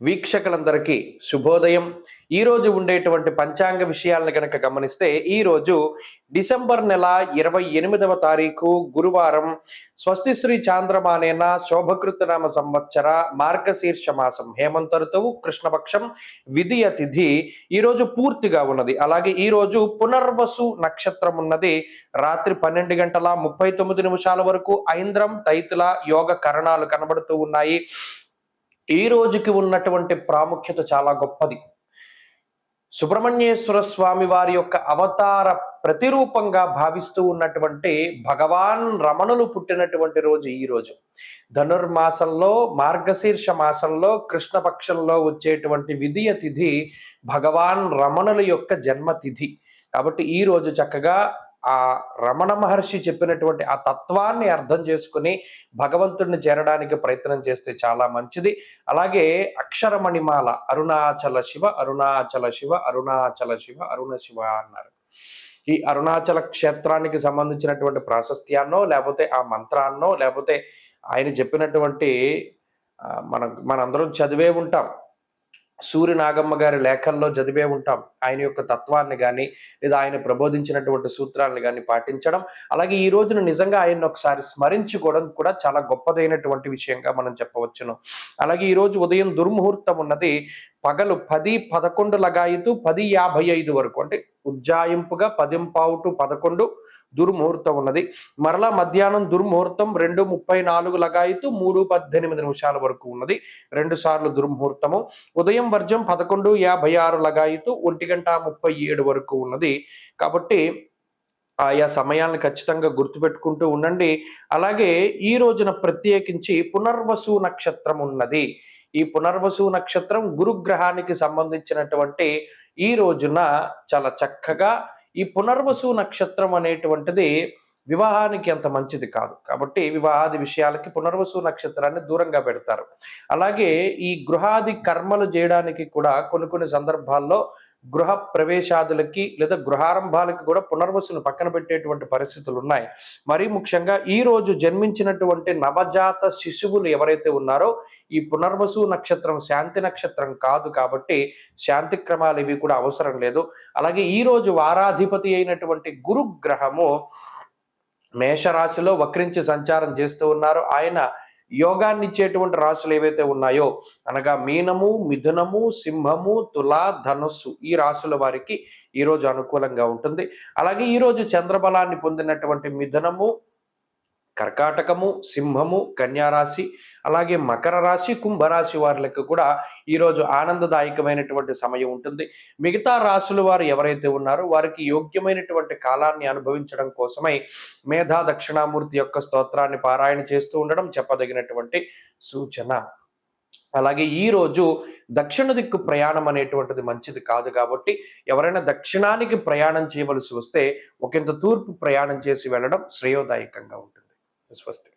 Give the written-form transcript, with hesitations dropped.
వీక్షకులందరికీ శుభోదయం. ఈరోజు ఉండేటువంటి పంచాంగ విషయాలను కనుక గమనిస్తే ఈరోజు డిసెంబర్ నెల 28వ తారీఖు గురువారం స్వస్తి శ్రీ చాంద్రమానేన శోభకృతనామ సంవత్సర మార్గశీర్ష మాసం హేమంత ఋతువు కృష్ణపక్షం విధియ తిథి ఈరోజు పూర్తిగా ఉన్నది. అలాగే ఈరోజు పునర్వసు నక్షత్రం ఉన్నది. రాత్రి 12:39 వరకు ఐంద్రం తైతుల యోగ కరణాలు కనబడుతూ ఉన్నాయి. ఈ రోజుకి ఉన్నటువంటి ప్రాముఖ్యత చాలా గొప్పది. సుబ్రహ్మణ్యేశ్వర స్వామి వారి యొక్క అవతార ప్రతిరూపంగా భావిస్తూ ఉన్నటువంటి భగవాన్ రమణులు పుట్టినటువంటి రోజు ఈ రోజు. ధనుర్మాసంలో మార్గశీర్ష మాసంలో కృష్ణపక్షంలో వచ్చేటువంటి విధియ తిథి భగవాన్ రమణుల యొక్క జన్మతిథి. కాబట్టి ఈ రోజు చక్కగా ఆ రమణ మహర్షి చెప్పినటువంటి ఆ తత్వాన్ని అర్థం చేసుకుని భగవంతుడిని చేరడానికి ప్రయత్నం చేస్తే చాలా మంచిది. అలాగే అక్షరమణిమాల అరుణాచల శివ అరుణాచల శివ అరుణాచల శివ అరుణ శివ అన్నారు. ఈ అరుణాచల క్షేత్రానికి సంబంధించినటువంటి ప్రాశస్త్యాన్నో లేకపోతే ఆ మంత్రాన్నో లేకపోతే ఆయన చెప్పినటువంటి మనందరం చదివే ఉంటాం. సూర్యనాగమ్మ గారి లేఖల్లో చదివే ఉంటాం. ఆయన యొక్క తత్వాన్ని కానీ లేదా ఆయన ప్రబోధించినటువంటి సూత్రాలను కానీ పాటించడం, అలాగే ఈ రోజున నిజంగా ఆయన్ని ఒకసారి స్మరించుకోవడం కూడా చాలా గొప్పదైనటువంటి విషయంగా మనం చెప్పవచ్చును. అలాగే ఈరోజు ఉదయం దుర్ముహూర్తం ఉన్నది. పగలు 10:11 లగాయితూ 10:55 వరకు, అంటే ఉజ్జాయింపుగా 10:15 దుర్ముహూర్తం ఉన్నది. మరలా మధ్యాహ్నం దుర్ముహూర్తం 2:34 లగాయితూ 3:18 వరకు ఉన్నది. 2 సార్లు దుర్ముహూర్తము. ఉదయం వర్జం 11:56 లగాయితూ 1:37 వరకు ఉన్నది. కాబట్టి ఆయా సమయాలను ఖచ్చితంగా గుర్తుపెట్టుకుంటూ ఉండండి. అలాగే ఈ రోజున ప్రత్యేకించి పునర్వసు నక్షత్రం ఉన్నది. ఈ పునర్వసు నక్షత్రం గురుగ్రహానికి సంబంధించినటువంటి ఈ రోజున చాలా చక్కగా ఈ పునర్వసు నక్షత్రం అనేటువంటిది వివాహానికి అంత మంచిది కాదు. కాబట్టి వివాహాది విషయాలకి పునర్వసు నక్షత్రాన్ని దూరంగా పెడతారు. అలాగే ఈ గృహాది కర్మలు చేయడానికి కూడా కొన్ని సందర్భాల్లో గృహ ప్రవేశాదులకి లేదా గృహారంభాలకి కూడా పునర్వసును పక్కన పెట్టేటువంటి పరిస్థితులు ఉన్నాయి. మరీ ముఖ్యంగా ఈ రోజు జన్మించినటువంటి నవజాత శిశువులు ఎవరైతే ఉన్నారో ఈ పునర్వసు నక్షత్రం శాంతి నక్షత్రం కాదు. కాబట్టి శాంతి క్రమాలు ఇవి కూడా అవసరం లేదు. అలాగే ఈ రోజు వారాధిపతి అయినటువంటి గురుగ్రహము మేషరాశిలో వక్రించి సంచారం చేస్తూ ఉన్నారు. ఆయన యోగాన్ని ఇచ్చేటువంటి రాశులు ఏవైతే ఉన్నాయో అనగా మీనము, మిథునము, సింహము, తుల, ధనుస్సు ఈ రాశుల వారికి ఈరోజు అనుకూలంగా ఉంటుంది. అలాగే ఈరోజు చంద్రబలాన్ని పొందినటువంటి మిథునము, కర్కాటకము, సింహము, కన్యారాశి, అలాగే మకర రాశి, కుంభరాశి వారికి కూడా ఈరోజు ఆనందదాయకమైనటువంటి సమయం ఉంటుంది. మిగతా రాశుల వారు ఎవరైతే ఉన్నారో వారికి యోగ్యమైనటువంటి కాలాన్ని అనుభవించడం కోసమై మేధా దక్షిణామూర్తి యొక్క స్తోత్రాన్ని పారాయణ చేస్తూ ఉండడం చెప్పదగినటువంటి సూచన. అలాగే ఈ రోజు దక్షిణ దిక్కు ప్రయాణం అనేటువంటిది మంచిది కాదు. కాబట్టి ఎవరైనా దక్షిణానికి ప్రయాణం చేయవలసి వస్తే ఒకంత తూర్పు ప్రయాణం చేసి వెళ్ళడం శ్రేయోదాయకంగా ఉంటుంది. స్వస్తి.